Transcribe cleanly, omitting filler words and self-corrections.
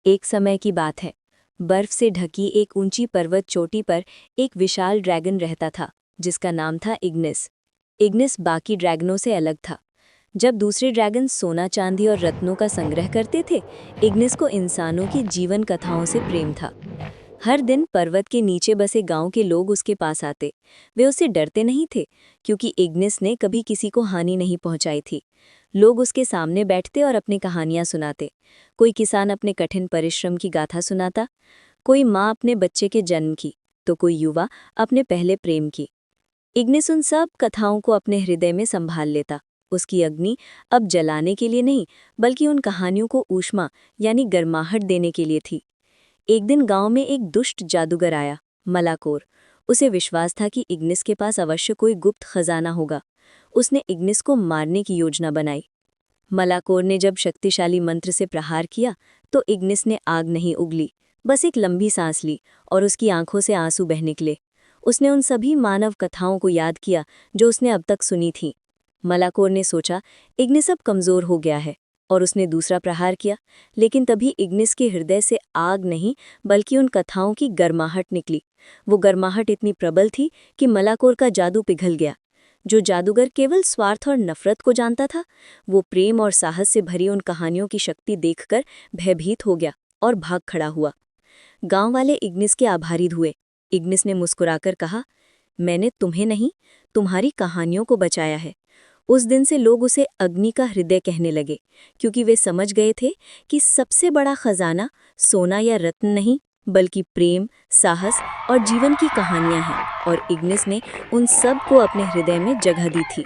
एक समय की बात है। बर्फ से ढकी एक ऊंची पर्वत चोटी पर एक विशाल ड्रैगन रहता था, जिसका नाम था इग्निस। इग्निस बाकी ड्रैगनों से अलग था। जब दूसरे ड्रैगन सोना, चांदी और रत्नों का संग्रह करते थे, इग्निस को इंसानों की जीवन कथाओं से प्रेम था। हर दिन पर्वत के नीचे बसे गांव के लोग उसके पास आते। वे उससे डरते नहीं थे, क्योंकि इग्निस ने कभी किसी को हानि नहीं पहुंचाई थी। लोग उसके सामने बैठते और अपनी कहानियां सुनाते। कोई किसान अपने कठिन परिश्रम की गाथा सुनाता, कोई माँ अपने बच्चे के जन्म की, तो कोई युवा अपने पहले प्रेम की। इग्निस उन सब कथाओं को अपने हृदय में संभाल लेता। उसकी अग्नि अब जलाने के लिए नहीं, बल्कि उन कहानियों को ऊष्मा यानी गर्माहट देने के लिए थी। एक दिन गांव में एक दुष्ट जादूगर आया, मलाकोर। उसे विश्वास था कि इग्निस के पास अवश्य कोई गुप्त खजाना होगा। उसने इग्निस को मारने की योजना बनाई। मलाकोर ने जब शक्तिशाली मंत्र से प्रहार किया, तो इग्निस ने आग नहीं उगली, बस एक लंबी सांस ली और उसकी आंखों से आंसू बह निकले। उसने उन सभी मानव कथाओं को याद किया जो उसने अब तक सुनी थीं। मलाकोर ने सोचा, इग्निस अब कमजोर हो गया है, और उसने दूसरा प्रहार किया। लेकिन तभी इग्निस के हृदय से आग नहीं, बल्कि उन कथाओं की गर्माहट निकली। वो गर्माहट इतनी प्रबल थी कि मलाकोर का जादू पिघल गया। जो जादूगर केवल स्वार्थ और नफरत को जानता था, वो प्रेम और साहस से भरी उन कहानियों की शक्ति देखकर भयभीत हो गया और भाग खड़ा हुआ। गांव वाले इग्निस के आभारी हुए। इग्निस ने मुस्कुराकर कहा, मैंने तुम्हें नहीं, तुम्हारी कहानियों को बचाया है। उस दिन से लोग उसे अग्नि का हृदय कहने लगे, क्योंकि वे समझ गए थे कि सबसे बड़ा खजाना सोना या रत्न नहीं, बल्कि प्रेम, साहस और जीवन की कहानियां हैं। और इग्निस ने उन सब को अपने हृदय में जगह दी थी।